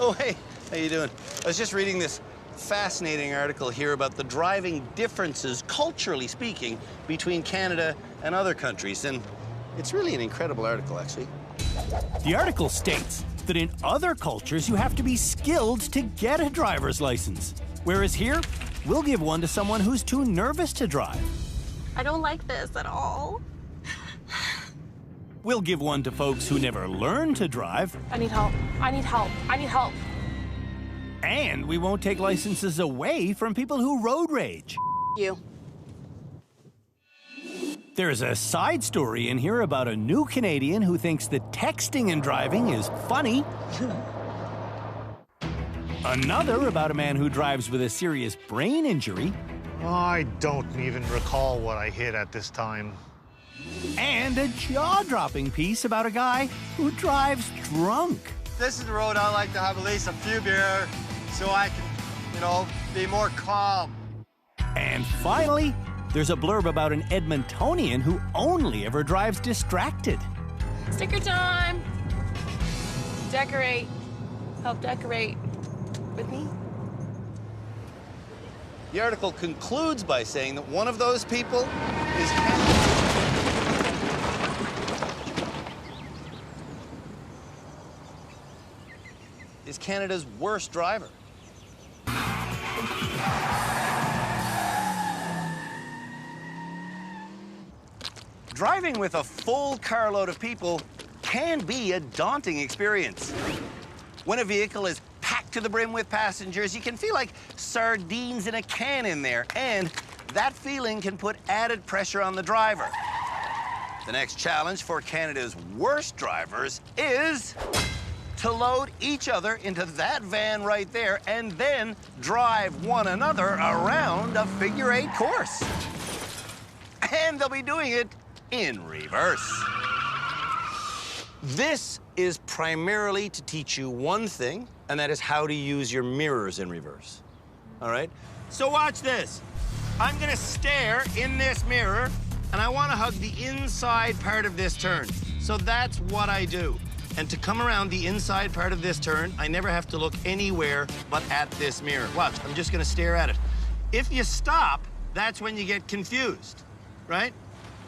Oh, hey, how you doing? I was just reading this fascinating article here about the driving differences, culturally speaking, between Canada and other countries, and it's really an incredible article, actually. The article states that in other cultures, you have to be skilled to get a driver's license, whereas here, we'll give one to someone who's too nervous to drive. I don't like this at all. We'll give one to folks who never learned to drive. I need help. I need help. I need help. And we won't take licenses away from people who road rage. You. There's a side story in here about a new Canadian who thinks that texting and driving is funny. Another about a man who drives with a serious brain injury. I don't even recall what I hit at this time. And a jaw-dropping piece about a guy who drives drunk. This is the road I like to have at least a few beer so I can, be more calm. And finally, there's a blurb about an Edmontonian who only ever drives distracted. Sticker time. Decorate. Help decorate with me. The article concludes by saying that one of those people is Canada's worst driver. Driving with a full carload of people can be a daunting experience. When a vehicle is packed to the brim with passengers, you can feel like sardines in a can in there, and that feeling can put added pressure on the driver. The next challenge for Canada's worst drivers is to load each other into that van right there and then drive one another around a figure-8 course. And they'll be doing it in reverse. This is primarily to teach you one thing, and that is how to use your mirrors in reverse. All right? So watch this. I'm gonna stare in this mirror, and I wanna hug the inside part of this turn. So that's what I do. And to come around the inside part of this turn, I never have to look anywhere but at this mirror. Watch, I'm just gonna stare at it. If you stop, that's when you get confused, right?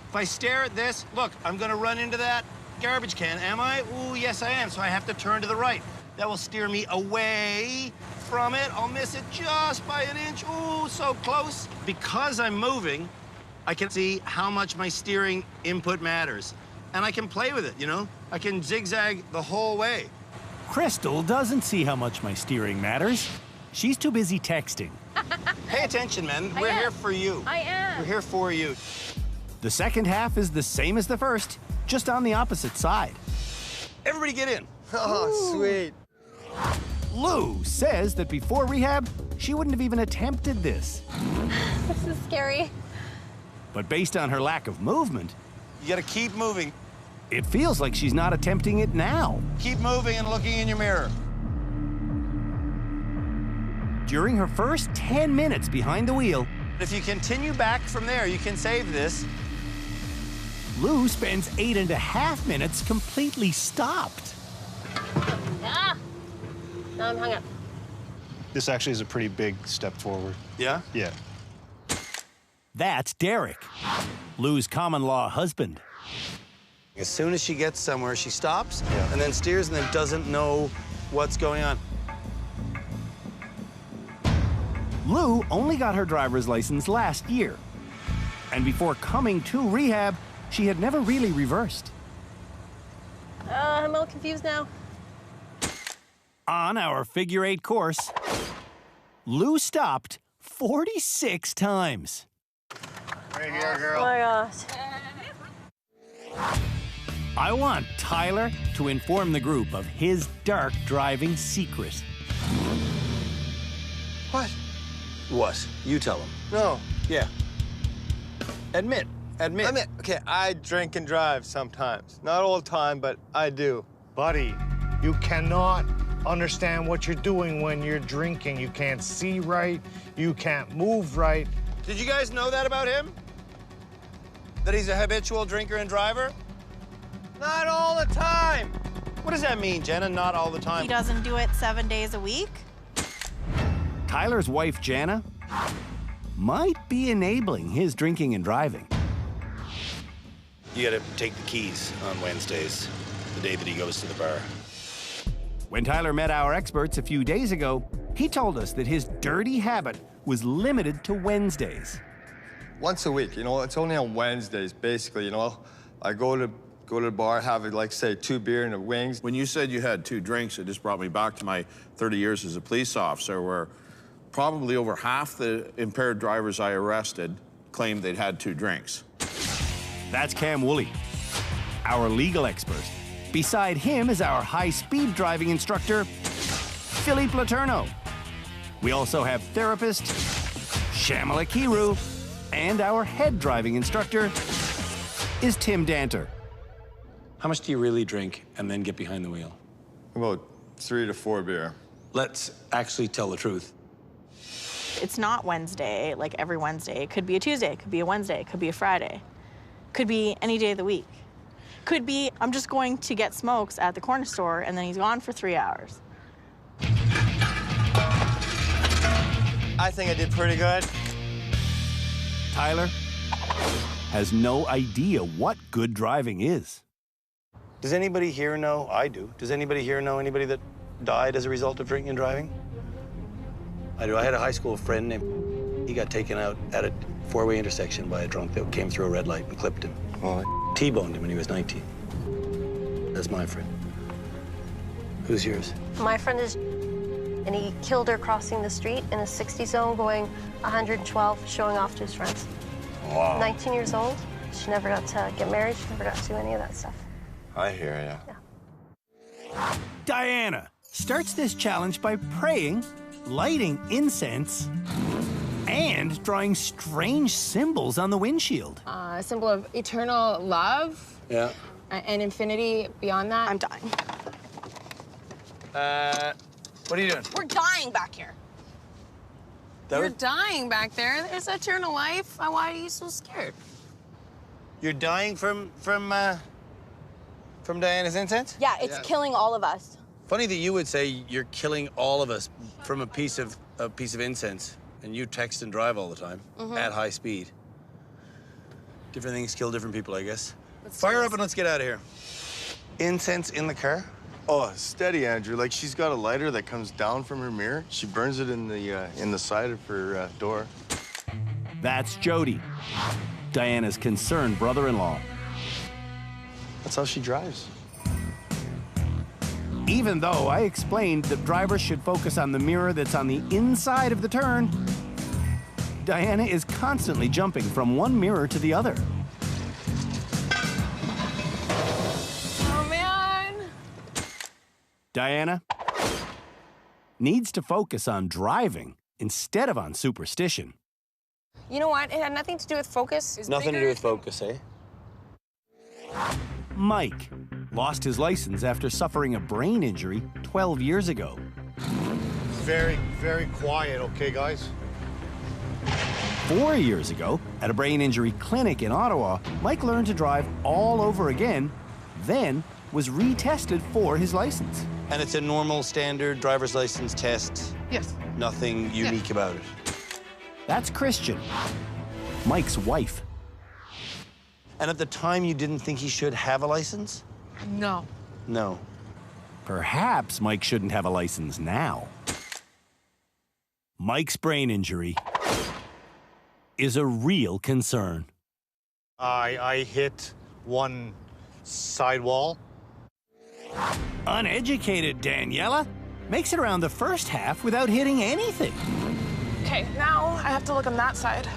If I stare at this, look, I'm gonna run into that garbage can, am I? Ooh, yes, I am, so I have to turn to the right. That will steer me away from it. I'll miss it just by an inch. Ooh, so close. Because I'm moving, I can see how much my steering input matters. And I can play with it, I can zigzag the whole way. Crystal doesn't see how much my steering matters. She's too busy texting. Pay attention, man. We're here for you. I am. We're here for you. The second half is the same as the first, just on the opposite side. Everybody get in. Oh, sweet. Lou says that before rehab, she wouldn't have even attempted this. This is scary. But based on her lack of movement, You gotta keep moving. it feels like she's not attempting it now. Keep moving and looking in your mirror. During her first 10 minutes behind the wheel, If you continue back from there, you can save this. Lou spends 8.5 minutes completely stopped. Ah. Now I'm hung up. This actually is a pretty big step forward. Yeah? Yeah. That's Derek, Lou's common-law husband. As soon as she gets somewhere, she stops Yeah. and then steers and then doesn't know what's going on. Lou only got her driver's license last year. And before coming to rehab, she had never really reversed. I'm a little confused now. On our figure-8 course, Lou stopped 46 times. Right here, Oh girl. my gosh. I want Tyler to inform the group of his dark driving secret. What? What? You tell him. No. Yeah. Admit. Admit. Okay, I drink and drive sometimes. Not all the time, but I do. Buddy, you cannot understand what you're doing when you're drinking. You can't see right. You can't move right. Did you guys know that about him? That he's a habitual drinker and driver? Not all the time. What does that mean, Jana? Not all the time. He doesn't do it 7 days a week? Tyler's wife, Jana, might be enabling his drinking and driving. You gotta take the keys on Wednesdays, the day that he goes to the bar. When Tyler met our experts a few days ago, he told us that his dirty habit was limited to Wednesdays. Once a week, you know, it's only on Wednesdays, basically, you know. I go to the bar, have, like, say, 2 beer and a wings. When you said you had 2 drinks, it just brought me back to my 30 years as a police officer, where probably over half the impaired drivers I arrested claimed they'd had 2 drinks. That's Cam WOOLLEY, our legal expert. Beside him is our high-speed driving instructor, Philippe LETOURNEAU. We also have therapist, Shamala Kiru, and our head driving instructor is Tim DANTER. How much do you really drink and then get behind the wheel? About 3 to 4 beer. Let's actually tell the truth. It's not Wednesday, like every Wednesday. It could be a Tuesday, it could be a Wednesday, it could be a Friday. Could be any day of the week. Could be, I'm just going to get smokes at the corner store and then he's gone for 3 hours. I think I did pretty good. Tyler has no idea what good driving is. Does anybody here know? I do. Does anybody here know anybody that died as a result of drinking and driving? I do. I had a high school friend named... He got taken out at a 4-way intersection by a drunk that came through a red light and clipped him. Oh. T-boned him when he was 19. That's my friend. Who's yours? My friend is, and he killed her crossing the street in a 60 zone going 112, showing off to his friends. Wow. 19 years old. She never got to get married. She never got to do any of that stuff. I hear ya. Yeah. Diana starts this challenge by praying, lighting incense, and drawing strange symbols on the windshield. A symbol of eternal love. Yeah. And infinity beyond that. I'm dying. What are you doing? We're dying back here. You're dying back there. There's eternal life. Why are you so scared? You're dying from Diana's incense? Yeah, it's killing all of us. Funny that you would say you're killing all of us from a piece of incense, and you text and drive all the time at high speed. Different things kill different people, I guess. Fire up and let's get out of here. Incense in the car? Oh, steady, Andrew. Like, she's got a lighter that comes down from her mirror. She burns it in the side of her door. That's Jody, Diana's concerned brother-in-law. That's how she drives. Even though I explained that drivers should focus on the mirror that's on the inside of the turn, Diana is constantly jumping from one mirror to the other. Oh, man. Diana needs to focus on driving instead of on superstition. You know what? It had nothing to do with focus. It's Nothing to bigger. do with focus, eh? Mike lost his license after suffering a brain injury 12 years ago. Very, very quiet, okay, guys? 4 years ago, at a brain injury clinic in Ottawa, Mike learned to drive all over again, then was retested for his license. And it's a normal, standard driver's license test? Yes. Nothing unique about it? That's Christian, Mike's wife. And at the time, you didn't think he should have a license? No. No. Perhaps Mike shouldn't have a license now. Mike's brain injury is a real concern. I hit one sidewall. Uneducated Daniela makes it around the first half without hitting anything. Okay, now I have to look on that side.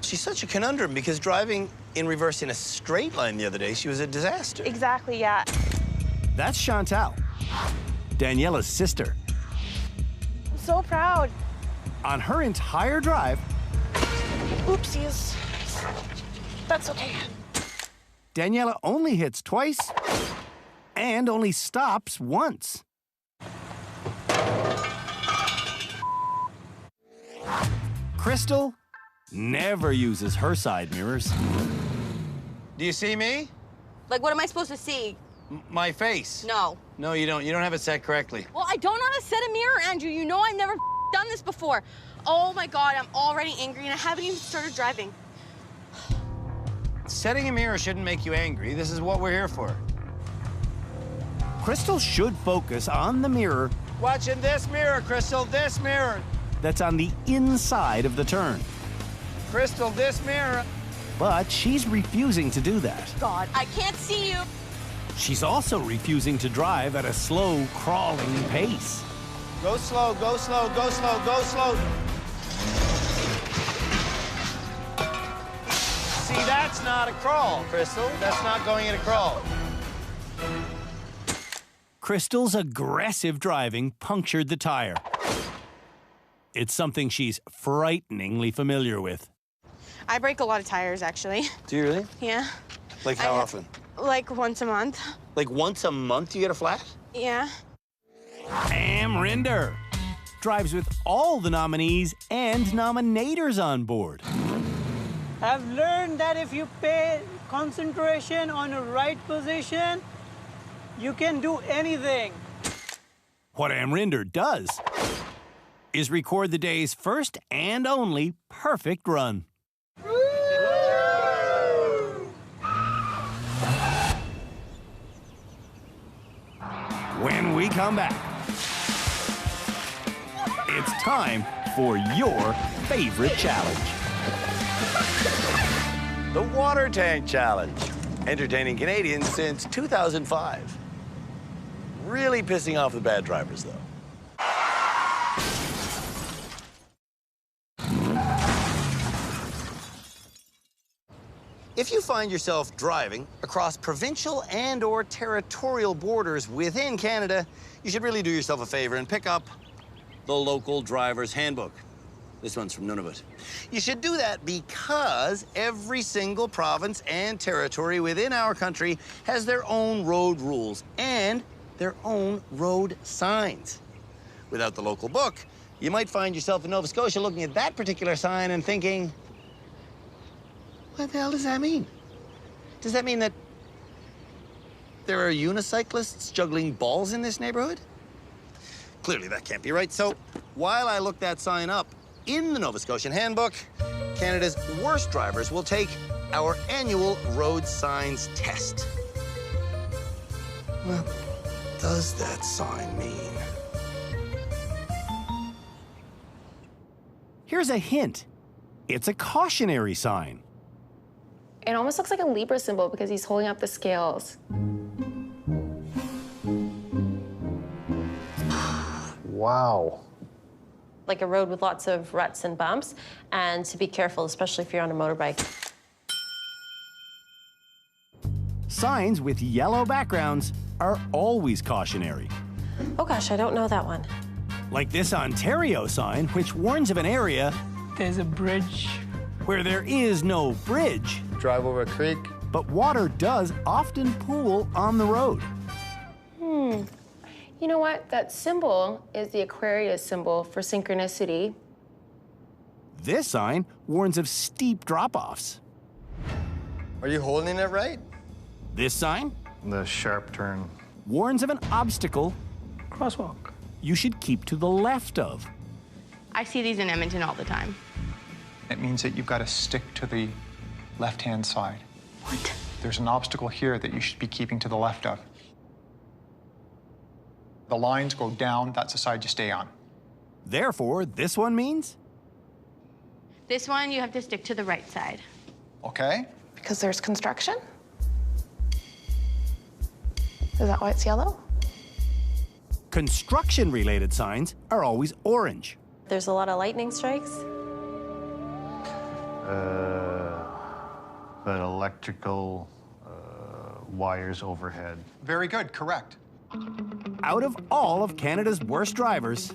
She's such a conundrum because driving in reverse in a straight line the other day, she was a disaster. Exactly, yeah. That's Chantal, Daniella's sister. I'm so proud. On her entire drive, Oopsies. That's okay. Daniella only hits twice and only stops once. Crystal never uses her side mirrors. Do you see me? Like, what am I supposed to see? My face. No. No, you don't. You don't have it set correctly. Well, I don't know how to set a mirror, Andrew. You know I've never done this before. Oh my God, I'm already angry and I haven't even started driving. Setting a mirror shouldn't make you angry. This is what we're here for. Crystal should focus on the mirror Watching this mirror, Crystal, this mirror. that's on the inside of the turn. Crystal, this mirror. But she's refusing to do that. God, I can't see you. She's also refusing to drive at a slow, crawling pace. Go slow, go slow, go slow, go slow. See, that's not a crawl, Crystal. That's not going in a crawl. Crystal's aggressive driving punctured the tire. It's something she's frighteningly familiar with. I break a lot of tires, actually. Do you really? Yeah. Like how often? Like once a month. Like once a month you get a flat? Yeah. AMRINDER drives with all the nominees and nominators on board. I've learned that if you pay concentration on a right position, you can do anything. What AMRINDER does is record the day's first and only perfect run. When we come back, it's time for your favorite challenge. The Water Tank Challenge. Entertaining Canadians since 2005. Really pissing off the bad drivers, though. If you find yourself driving across provincial and/or territorial borders within Canada, you should really do yourself a favor and pick up the Local Driver's Handbook. This one's from Nunavut. You should do that because every single province and territory within our country has their own road rules and their own road signs. Without the local book, you might find yourself in Nova Scotia looking at that particular sign and thinking, what the hell does that mean? Does that mean that there are unicyclists juggling balls in this neighborhood? Clearly that can't be right. So while I look that sign up in the Nova Scotian Handbook, Canada's worst drivers will take our annual road signs test. What does that sign mean? Here's a hint. It's a cautionary sign. It almost looks like a Libra symbol because he's holding up the scales. Wow. Like a road with lots of ruts and bumps, and to be careful, especially if you're on a motorbike. Signs with yellow backgrounds are always cautionary. Oh gosh, I don't know that one. Like this Ontario sign, which warns of an area There's a bridge. where there is no bridge, Drive over a creek. but water does often pool on the road. You know what? That symbol is the Aquarius symbol for synchronicity. This sign warns of steep drop-offs. Are you holding it right? This sign The sharp turn. warns of an obstacle Crosswalk. you should keep to the left of. I see these in Edmonton all the time. It means that you've got to stick to the left-hand side. What? There's an obstacle here that you should be keeping to the left of. The lines go down, that's the side you stay on. Therefore, this one means This one, you have to stick to the right side. Okay? Because there's construction? Is that why it's yellow? construction-related signs are always orange. There's a lot of lightning strikes. But electrical wires overhead. Very good, correct. Out of all of Canada's worst drivers,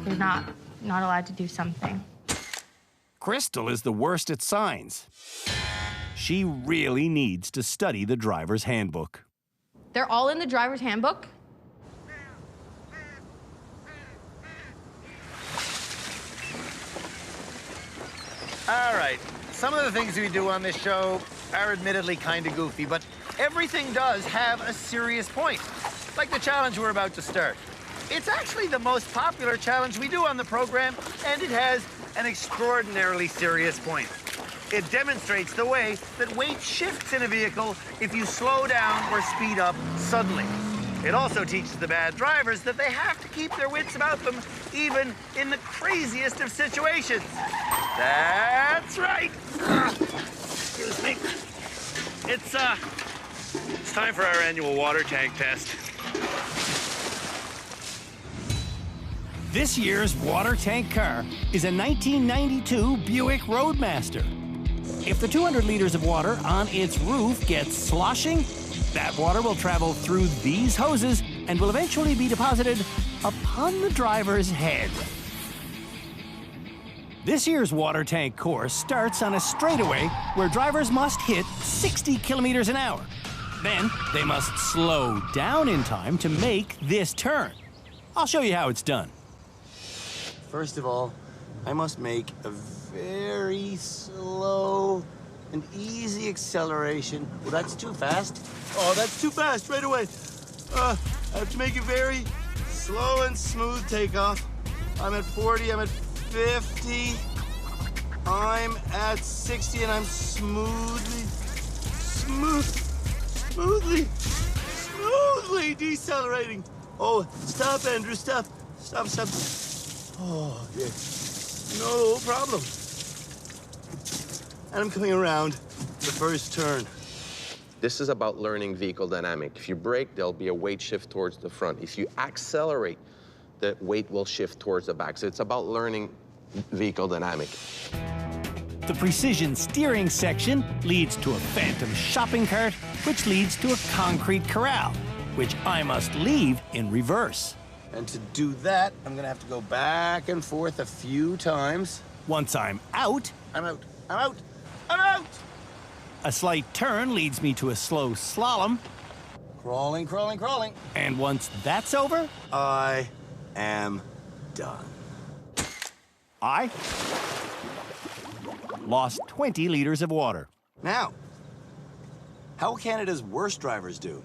You're not allowed to do something. Crystal is the worst at signs. She really needs to study the driver's handbook. They're all in the driver's handbook? All right, some of the things we do on this show are admittedly kind of goofy, but everything does have a serious point. Like the challenge we're about to start. It's actually the most popular challenge we do on the program, and it has an extraordinarily serious point. It demonstrates the way that weight shifts in a vehicle if you slow down or speed up suddenly. It also teaches the bad drivers that they have to keep their wits about them, even in the craziest of situations. That's right. Excuse me. It's time for our annual water tank test. This year's water tank car is a 1992 Buick Roadmaster. If the 200 liters of water on its roof gets sloshing, that water will travel through these hoses and will eventually be deposited upon the driver's head. This year's water tank course starts on a straightaway where drivers must hit 60 kilometers an hour. Then they must slow down in time to make this turn. I'll show you how it's done. First of all, I must make a very slow and easy acceleration. Well, that's too fast. Oh, that's too fast right away. I have to make a very slow and smooth takeoff. I'm at 40, I'm at 50. I'm at 60, and I'm smoothly decelerating. Oh, stop, Andrew, stop. Stop. Oh, yeah. No problem. And I'm coming around the first turn. This is about learning vehicle dynamic. If you brake, there'll be a weight shift towards the front. If you accelerate, the weight will shift towards the back. So it's about learning vehicle dynamic. The precision steering section leads to a phantom shopping cart, which leads to a concrete corral, which I must leave in reverse. And to do that, I'm gonna have to go back and forth a few times. Once I'm out, I'm out. a slight turn leads me to a slow slalom. Crawling. And once that's over, I am done. I lost 20 liters of water. Now, how will Canada's worst drivers do?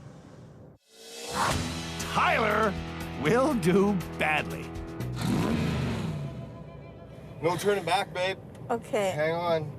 Tyler will do badly. No turning back, babe. Okay. Hang on.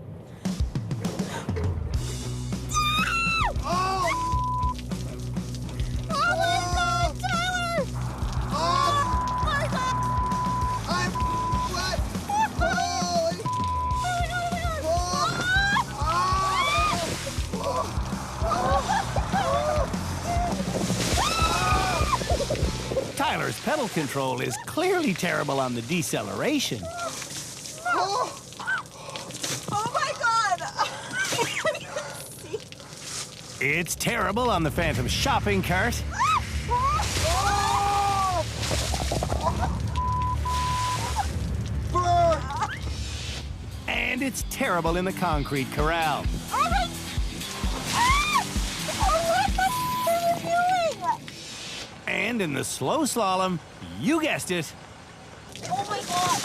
Tyler's pedal control is clearly terrible on the deceleration. Oh my God! It's terrible on the phantom shopping cart. And it's terrible in the concrete corral. And in the slow slalom, you guessed it. Oh my God!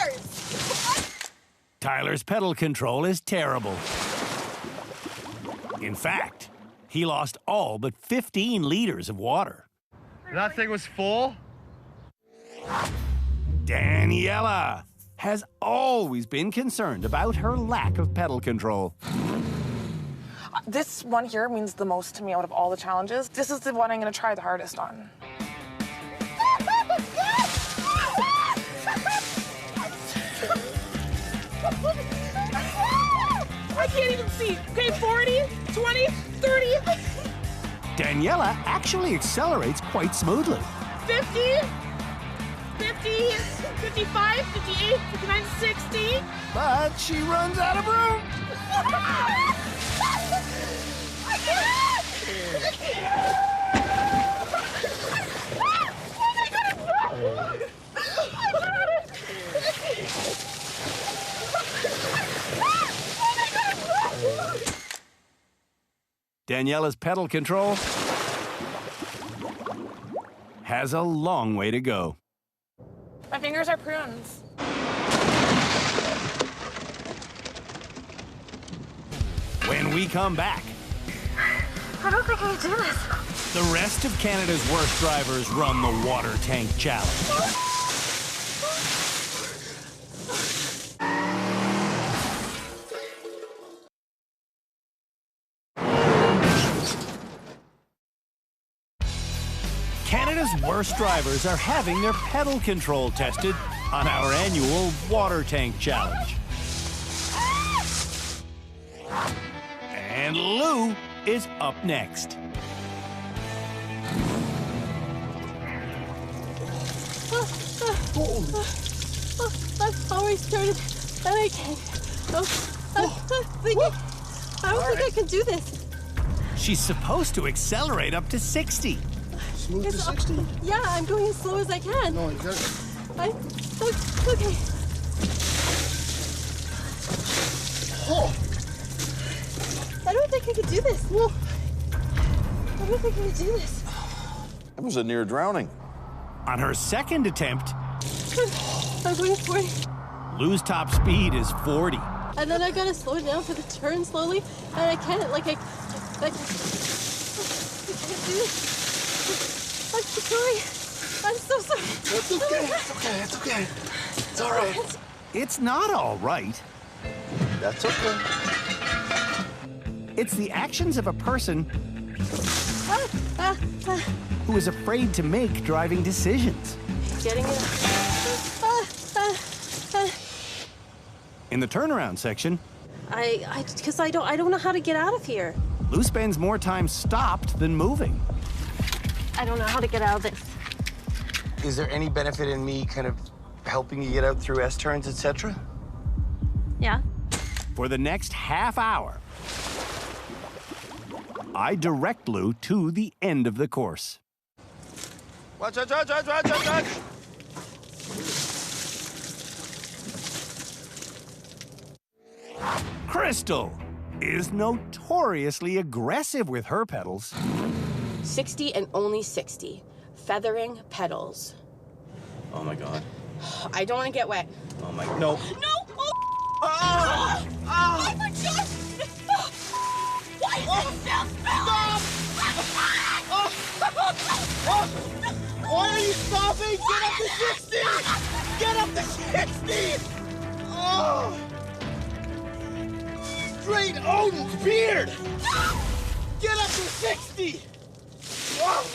Tyler's! Tyler's pedal control is terrible. In fact, he lost all but 15 liters of water. That thing was full? Daniela has always been concerned about her lack of pedal control. This one here means the most to me out of all the challenges. This is the one I'm going to try the hardest on. I can't even see. Okay, 40, 20, 30. Daniela actually accelerates quite smoothly. 50, 50, 55, 58, 59, 60. But she runs out of room. Daniela's pedal control has a long way to go. My fingers are prunes. When we come back, I don't think I can do this. the rest of Canada's worst drivers run the water tank challenge. Canada's worst drivers are having their pedal control tested on our annual water tank challenge. And Lou is up next. I've always started and I can't. I don't think I can do this. She's supposed to accelerate up to 60. Smooth to 60? Yeah, I'm going as slow as I can. No, you got it. Okay. Oh. I don't think I can do this. No. I don't think I can do this. That was a near drowning. On her second attempt, I'm going 40. Lou's top speed is 40. And then I gotta slow down for the turn slowly, and I can't, I can't do this. I'm sorry. I'm so sorry. It's okay. It's okay. It's okay. It's all right. It's not all right. That's okay. It's the actions of a person who is afraid to make driving decisions. Getting it. In the turnaround section, Because I don't know how to get out of here. Lou spends more time stopped than moving. I don't know how to get out of this. Is there any benefit in me kind of helping you get out through S-turns, etc.? Yeah. For the next half hour, I direct Lou to the end of the course. Watch. Crystal is notoriously aggressive with her pedals. 60 and only 60. Feathering pedals. Oh my God. I don't want to get wet. Oh my, no. No! Oh, oh my God! Why is it still spilling? Why are you stopping? Get up to 60! Get up to 60! Oh! Straight Odin's beard! Get up to 60! Oh.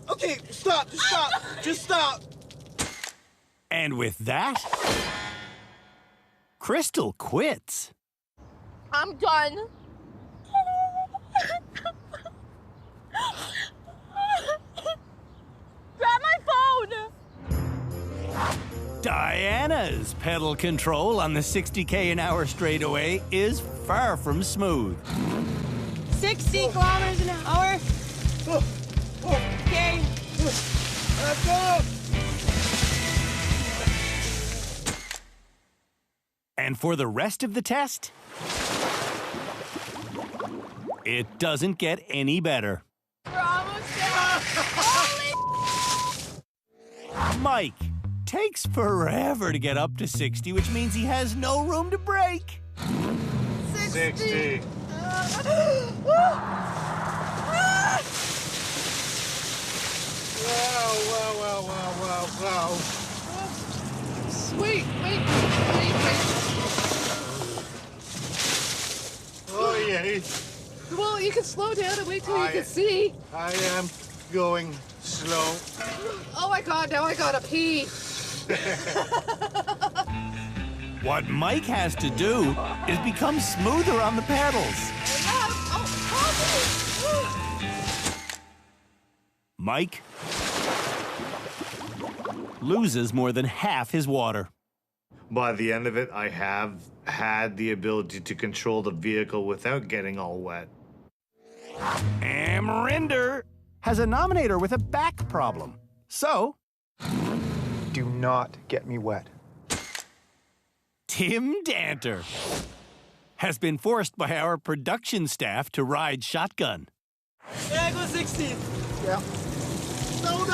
Okay, stop, just stop. And with that, Crystal quits. I'm done. Grab my phone. Diana's pedal control on the 60k an hour straightaway is far from smooth. 60 kilometers an hour. Okay. Let's go. And for the rest of the test, it doesn't get any better. We're almost there. Holy Mike takes forever to get up to 60, which means he has no room to brake. 60. Wow. Sweet. Wait. Oh, yay. Well, you can slow down and wait till you can see. I am going slow. Oh my God, now I gotta pee. What Mike has to do is become smoother on the pedals. Mike loses more than half his water. By the end of it, I have had the ability to control the vehicle without getting all wet. AMRINDER has a nominator with a back problem. So, do not get me wet. Tim Danter has been forced by our production staff to ride shotgun. Yeah, I go 60. Yeah. No,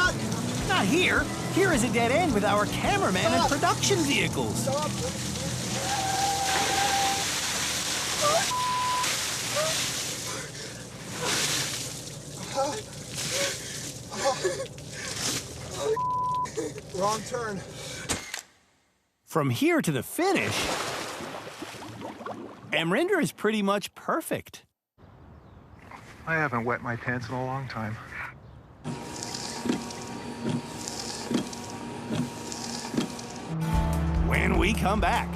Not here. Here is a dead end with our cameraman and production vehicles. Stop. Wrong turn. From here to the finish, AMRINDER is pretty much perfect. I haven't wet my pants in a long time. When we come back,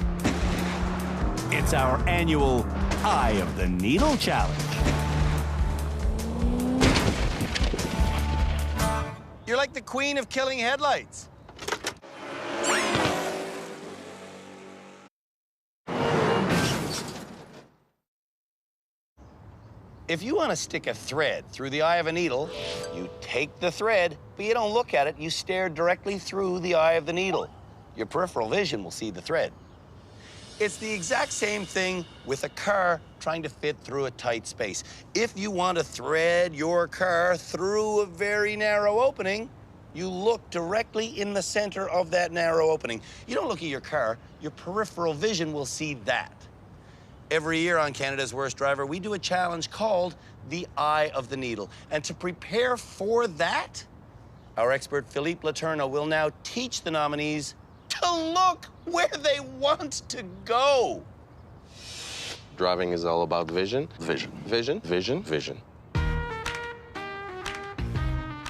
it's our annual Eye of the Needle Challenge. You're like the queen of killing headlights. If you want to stick a thread through the eye of a needle, you take the thread, but you don't look at it. You stare directly through the eye of the needle. Your peripheral vision will see the thread. It's the exact same thing with a car trying to fit through a tight space. If you want to thread your car through a very narrow opening, you look directly in the center of that narrow opening. You don't look at your car. Your peripheral vision will see that. Every year on Canada's Worst Driver, we do a challenge called the Eye of the Needle. And to prepare for that, our expert Philippe LETOURNEAU will now teach the nominees to look where they want to go. Driving is all about vision. Vision. Vision. Vision. Vision.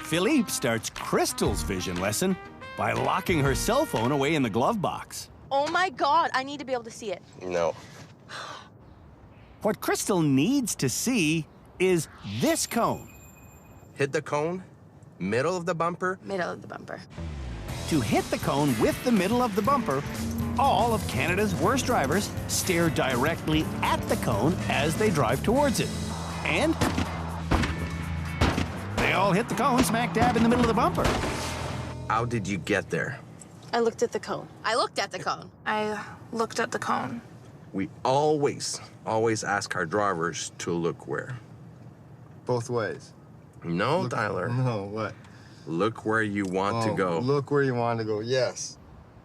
Philippe starts Crystal's vision lesson by locking her cell phone away in the glove box. Oh my God, I need to be able to see it. No. What Crystal needs to see is this cone. Hit the cone, middle of the bumper. Middle of the bumper. To hit the cone with the middle of the bumper, all of Canada's worst drivers stare directly at the cone as they drive towards it. And they all hit the cone smack dab in the middle of the bumper. How did you get there? I looked at the cone. I looked at the cone. I looked at the cone. We always ask our drivers to look where? Both ways. No, Tyler. No, what? Look where you want to go. Look where you want to go, yes.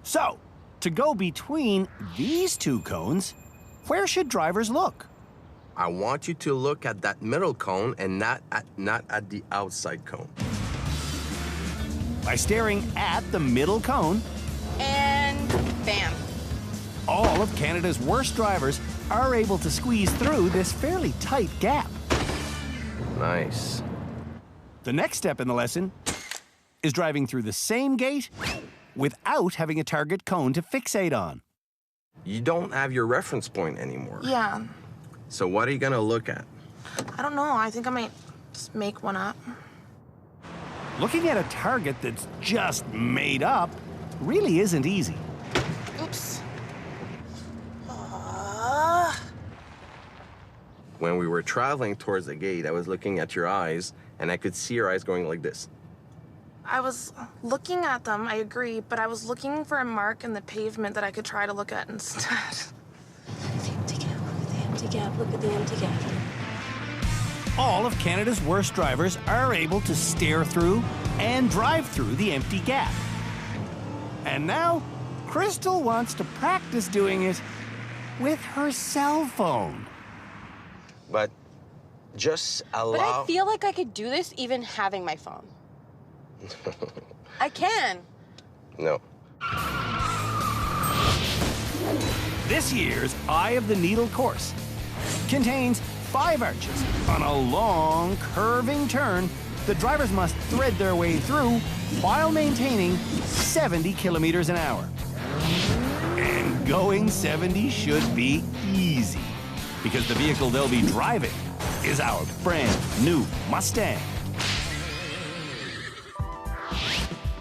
So, to go between these two cones, where should drivers look? I want you to look at that middle cone and not at the outside cone. By staring at the middle cone, And bam. all of Canada's worst drivers are able to squeeze through this fairly tight gap. Nice. The next step in the lesson is driving through the same gate without having a target cone to fixate on. You don't have your reference point anymore. Yeah. So what are you gonna look at? I don't know. I think I might just make one up. Looking at a target that's just made up really isn't easy. Oops. When we were traveling towards the gate, I was looking at your eyes, and I could see your eyes going like this. I was looking at them, I agree, but I was looking for a mark in the pavement that I could try to look at instead. Empty gap, look at the empty gap. All of Canada's worst drivers are able to stare through and drive through the empty gap. And now, Crystal wants to practice doing it with her cell phone. But just allow... But I feel like I could do this even having my phone. I can. No. This year's Eye of the Needle course contains 5 arches on a long, curving turn the drivers must thread their way through while maintaining 70 kilometers an hour. And going 70 should be easy, because the vehicle they'll be driving is our brand new Mustang.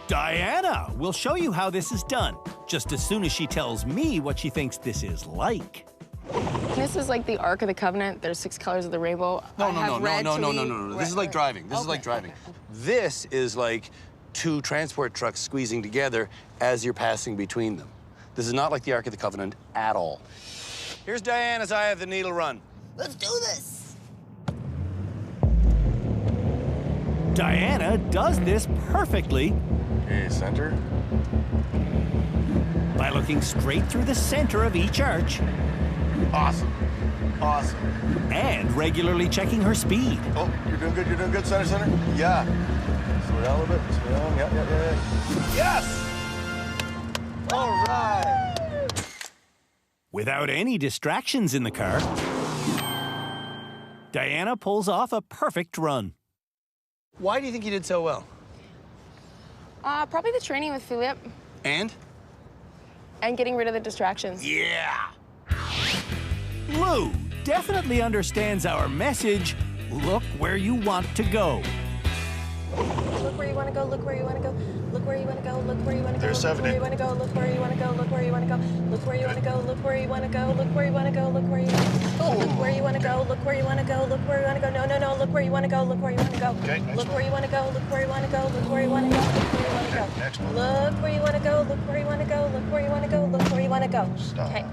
Diana will show you how this is done, just as soon as she tells me what she thinks this is like. This is like the Ark of the Covenant. There's 6 colors of the rainbow. No. This is like driving. This is like driving. This is like 2 transport trucks squeezing together as you're passing between them. This is not like the Ark of the Covenant at all. Here's Diana's Eye of the Needle run. Let's do this. Diana does this perfectly. Okay, center. By looking straight through the center of each arch. Awesome. Awesome. And regularly checking her speed. Oh, you're doing good, center. Yeah. Slow down a little bit, slow down, yeah. Yes! All right. Without any distractions in the car, Diana pulls off a perfect run. Why do you think you did so well? Probably the training with Philippe. And? And getting rid of the distractions. Yeah. Lou definitely understands our message. Look where you want to go. Look where you want to go, look where you want to go, look where you want to go, look where you want to go, There's look where you want to go, look where you want to go, look where you want to go, look where you want to go, look where you want to go, look where you want to go, look where you want to go, look where you want to go, look where you want to go, look where you want to go, no, no, no, look where you want to go, look where you want to go, look where you want to go, look where you want to go, look where you want to go, look where you want to go, look where you want to go, look where you want to go, look where you want to go, look where you want to go. Okay.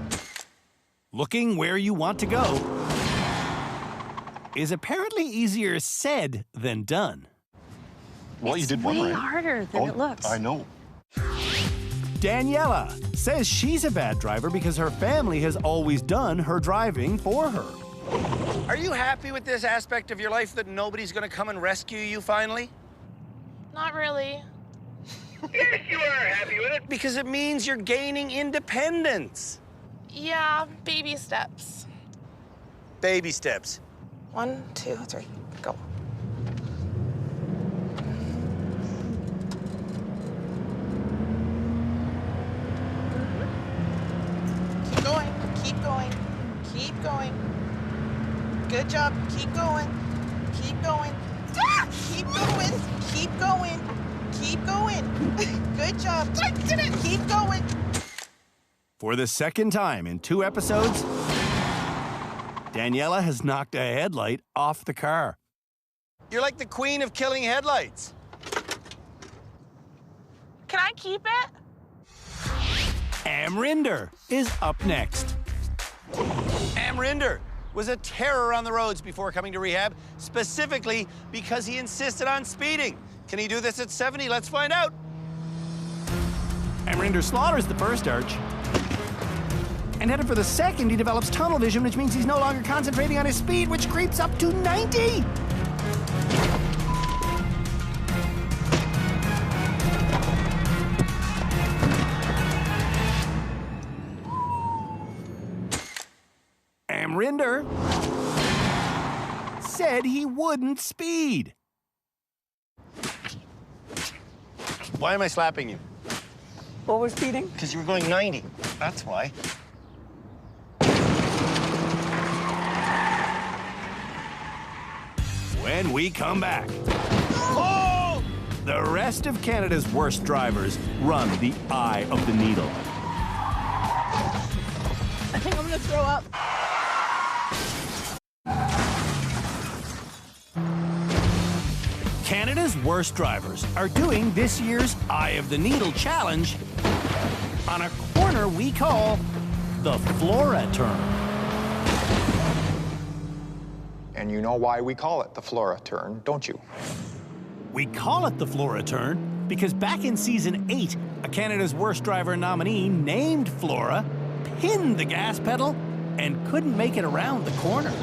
Looking where you want to go is apparently easier said than done. Well, you did one right. It's way harder than it looks. I know. Daniela says she's a bad driver because her family has always done her driving for her. Are you happy with this aspect of your life that nobody's gonna come and rescue you finally? Not really. Yes, you are happy with it. Because it means you're gaining independence. Yeah, baby steps. Baby steps. 1, 2, 3, go. Keep going, keep going, keep going. Good job, keep going, keep going. Ah! Keep going, keep going, keep going. Good job, I did it, keep going. For the second time in 2 episodes, Daniela has knocked a headlight off the car. You're like the queen of killing headlights. Can I keep it? AMRINDER is up next. AMRINDER was a terror on the roads before coming to rehab, specifically because he insisted on speeding. Can he do this at 70? Let's find out. AMRINDER slaughters the first arch. And headed for the second, he develops tunnel vision, which means he's no longer concentrating on his speed, which creeps up to 90. AMRINDER said he wouldn't speed. Why am I slapping you? Over speeding? Because you were going 90. That's why. When we come back, the rest of Canada's worst drivers run the eye of the needle. I think I'm gonna throw up. Canada's worst drivers are doing this year's Eye of the Needle challenge on a corner we call the Flora turn. And you know why we call it the Flora turn, don't you? We call it the Flora turn because back in season 8, a Canada's Worst Driver nominee named Flora pinned the gas pedal and couldn't make it around the corner.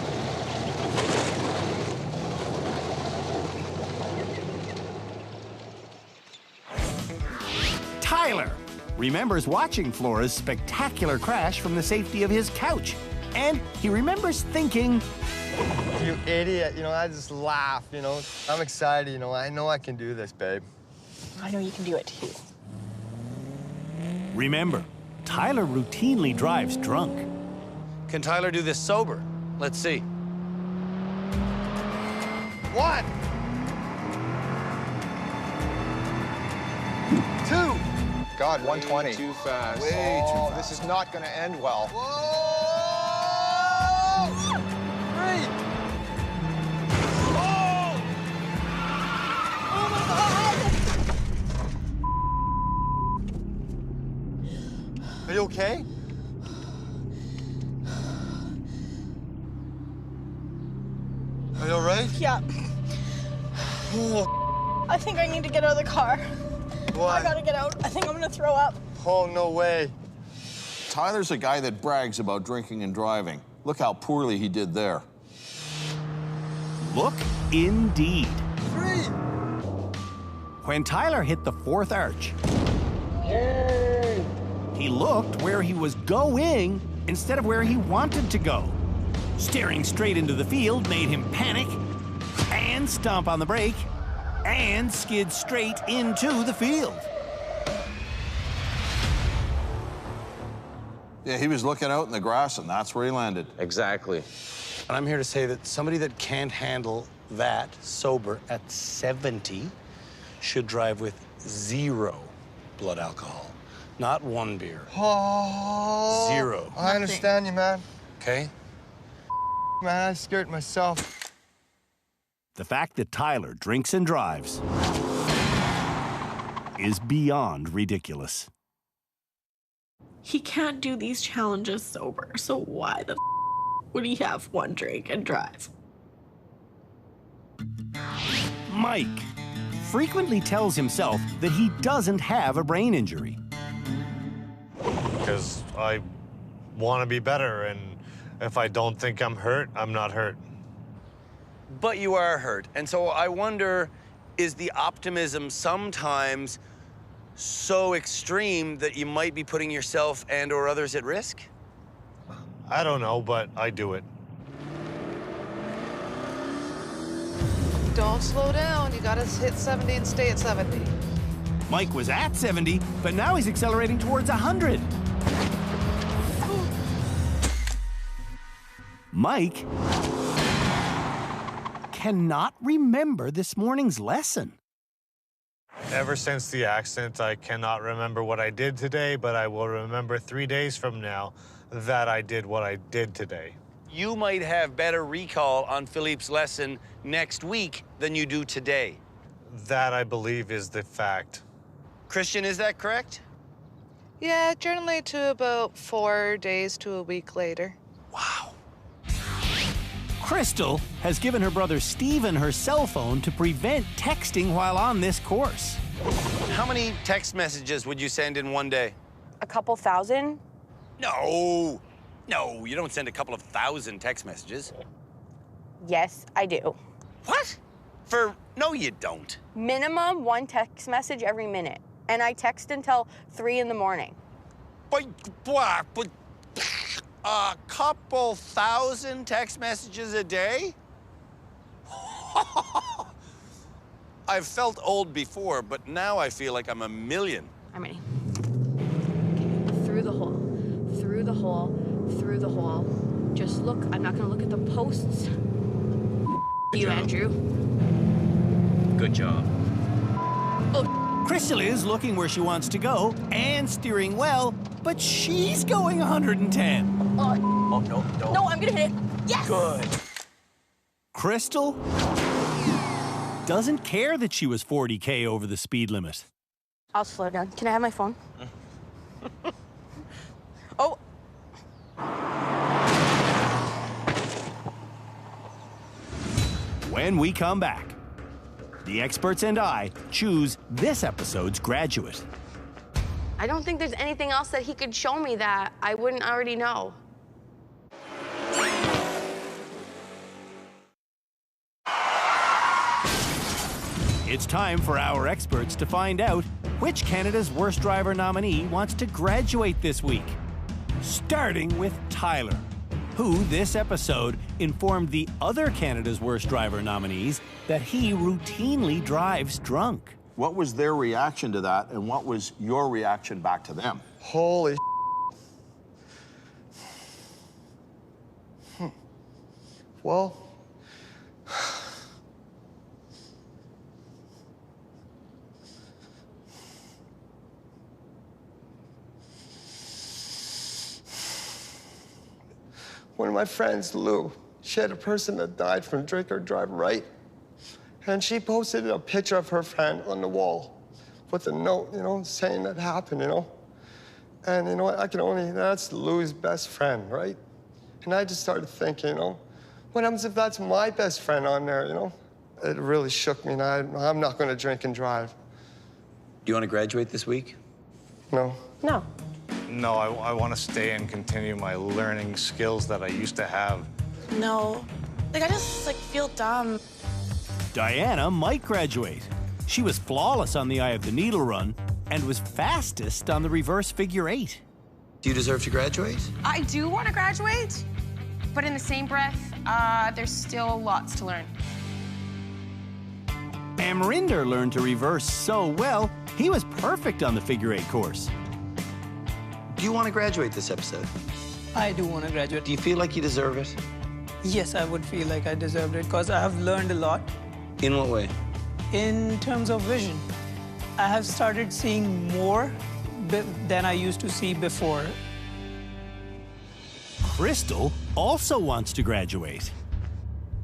Tyler remembers watching Flora's spectacular crash from the safety of his couch. And he remembers thinking, "You idiot," I just laugh, I'm excited, I know I can do this, babe. I know you can do it too. Remember, Tyler routinely drives drunk. Can Tyler do this sober? Let's see. 1, 2. God, 120. Too fast. Way too fast. This is not going to end well. Are you okay? Are you all right? Yeah. I think I need to get out of the car. Why? I gotta get out. I think I'm gonna throw up. Oh, no way. Tyler's a guy that brags about drinking and driving. Look how poorly he did there. Look indeed. 3. When Tyler hit the 4th arch, He looked where he was going instead of where he wanted to go. Staring straight into the field made him panic and stomp on the brake and skid straight into the field. Yeah, he was looking out in the grass, and that's where he landed. Exactly. And I'm here to say that somebody that can't handle that sober at 70 should drive with 0 blood alcohol. Not 1 beer. Oh, 0. I understand you, man. Okay? Man, I scared myself. The fact that Tyler drinks and drives is beyond ridiculous. He can't do these challenges sober, so why the would he have 1 drink and drive? Mike frequently tells himself that he doesn't have a brain injury. Because I want to be better, and if I don't think I'm hurt, I'm not hurt. But you are hurt. And so I wonder, is the optimism sometimes so extreme that you might be putting yourself and or others at risk? I don't know, but I do it. Don't slow down. You gotta hit 70 and stay at 70. Mike was at 70, but now he's accelerating towards 100. Mike cannot remember this morning's lesson. Ever since the accident, I cannot remember what I did today, but I will remember 3 days from now that I did what I did today. You might have better recall on Philippe's lesson next week than you do today. That, I believe, is the fact. Christian, is that correct? Yeah, generally to about 4 days to a week later. Wow. Crystal has given her brother Steven her cell phone to prevent texting while on this course. How many text messages would you send in one day? A couple thousand? No. No, you don't send a couple of thousand text messages. Yes, I do. What? No, you don't. Minimum 1 text message every minute. And I text until 3 in the morning. But a couple thousand text messages a day? I've felt old before, but now I feel like I'm a million. I'm ready. Okay, through the hole, through the hole, through the hole. Just look, I'm not gonna look at the posts. You, Andrew. Good job. Oh, Crystal is looking where she wants to go and steering well, but she's going 110. Oh, no, no. No, I'm gonna hit it. Yes! Good. Crystal doesn't care that she was 40K over the speed limit. I'll slow down. Can I have my phone? Oh. When we come back, the experts and I choose this episode's graduate. I don't think there's anything else that he could show me that I wouldn't already know. It's time for our experts to find out which Canada's Worst Driver nominee wants to graduate this week. Starting with Tyler, who this episode informed the other Canada's Worst Driver nominees that he routinely drives drunk. What was their reaction to that, and what was your reaction back to them? Holy Well, one of my friends, Lou, she had a person that died from drink or drive, right? And she posted a picture of her friend on the wall with a note, you know, saying that happened, you know? And you know what, that's Lou's best friend, right? And I just started thinking, you know, what happens if that's my best friend on there, you know? It really shook me, and I'm not gonna drink and drive. Do you want to graduate this week? No. No. No, I want to stay and continue my learning skills that I used to have. No. Like, I just, feel dumb. Diana might graduate. She was flawless on the Eye of the Needle run and was fastest on the reverse figure 8. Do you deserve to graduate? I do want to graduate, but in the same breath, there's still lots to learn. Amrinder learned to reverse so well, he was perfect on the figure 8 course. Do you want to graduate this episode? I do want to graduate. Do you feel like you deserve it? Yes, I would feel like I deserved it because I have learned a lot. In what way? In terms of vision, I have started seeing more than I used to see before. Crystal also wants to graduate.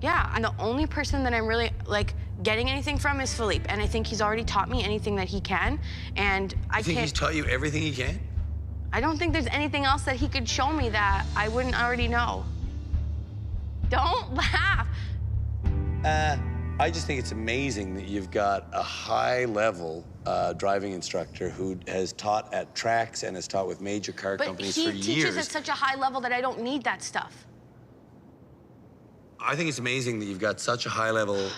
Yeah, and the only person that I'm really, like, getting anything from is Philippe, and I think he's already taught me anything that he can, and You think he's taught you everything he can? I don't think there's anything else that he could show me that I wouldn't already know. Don't laugh. I just think it's amazing that you've got a high-level driving instructor who has taught at tracks and has taught with major car companies for But he years. teaches at such a high level that I don't need that stuff. I think it's amazing that you've got such a high-level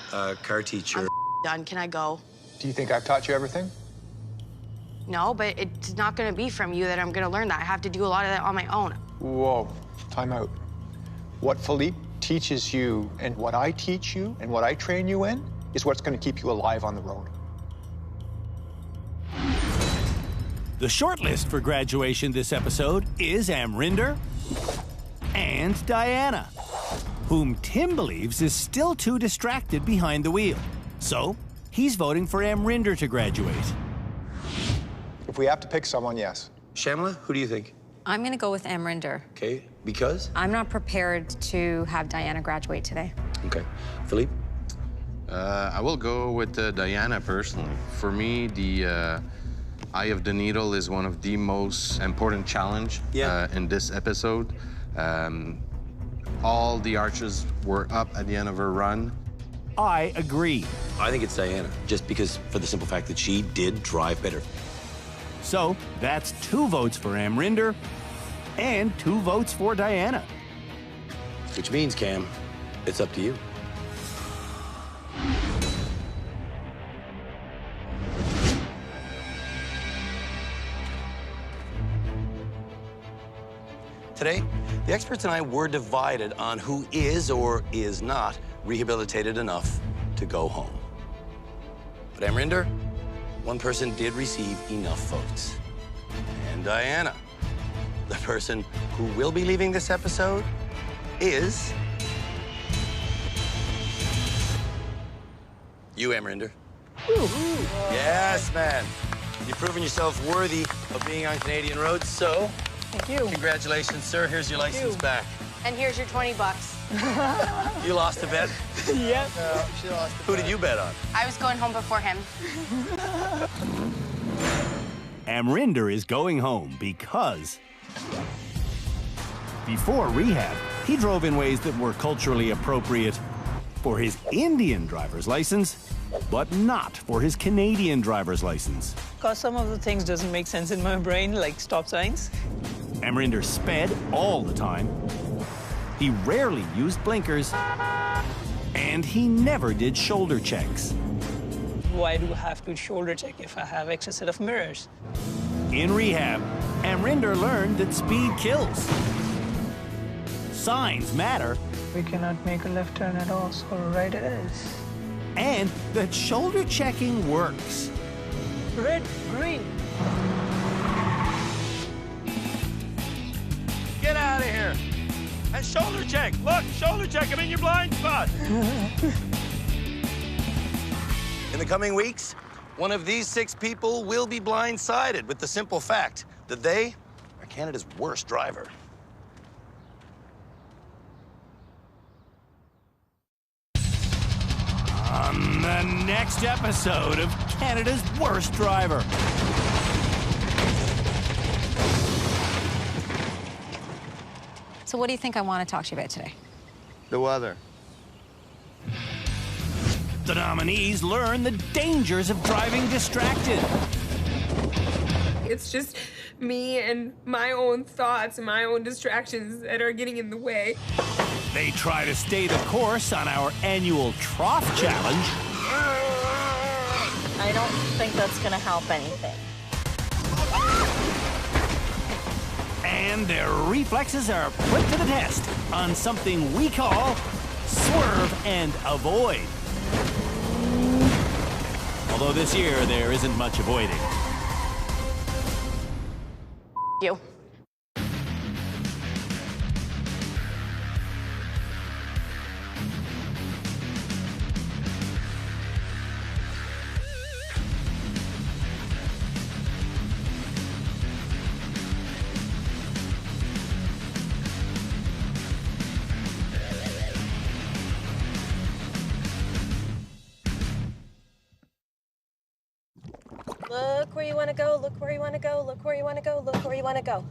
car teacher. I'm done. Can I go? Do you think I've taught you everything? No, but it's not going to be from you that I'm going to learn that. I have to do a lot of that on my own. Whoa, time out. What Philippe teaches you and what I teach you and what I train you in is what's going to keep you alive on the road. The shortlist for graduation this episode is Amrinder and Diana, whom Tim believes is still too distracted behind the wheel. So he's voting for Amrinder to graduate. If we have to pick someone, yes. Shamla, who do you think? I'm gonna go with Amrinder. Okay, because? I'm not prepared to have Diana graduate today. Okay. Philippe? I will go with Diana personally. For me, the Eye of the Needle is one of the most important challenge in this episode. All the arches were up at the end of her run. I agree. I think it's Diana, just because for the simple fact that she did drive better. So that's 2 votes for Amrinder and 2 votes for Diana. Which means, Cam, it's up to you. Today, the experts and I were divided on who is or is not rehabilitated enough to go home. But Amrinder, one person did receive enough votes. And Diana, the person who will be leaving this episode, is you, Amrinder. Yes, man. You've proven yourself worthy of being on Canadian roads, so thank you. Congratulations, sir. Here's your license back. And here's your 20 bucks. You lost a bet? Yep. She lost. Who did you bet on? I was going home before him. Amrinder is going home because before rehab, he drove in ways that were culturally appropriate for his Indian driver's license, but not for his Canadian driver's license. Because some of the things doesn't make sense in my brain, like stop signs. Amrinder sped all the time. He rarely used blinkers, and he never did shoulder checks. Why do I have to shoulder check if I have extra set of mirrors? In rehab, Amrinder learned that speed kills. Signs matter. We cannot make a left turn at all, so right it is. And that shoulder checking works. Red, green. Get out of here. And shoulder check. Look, shoulder check. I'm in your blind spot. In the coming weeks, one of these 6 people will be blindsided with the simple fact that they are Canada's worst driver. On the next episode of Canada's Worst Driver. So what do you think I want to talk to you about today? The weather. The nominees learn the dangers of driving distracted. It's just me and my own thoughts and my own distractions that are getting in the way. They try to stay the course on our annual Trough Challenge. I don't think that's gonna help anything. And their reflexes are put to the test on something we call swerve and avoid. Although this year, there isn't much avoiding. You. Look where you want to go, look where you want to go, look where you want to go, look where you want to go.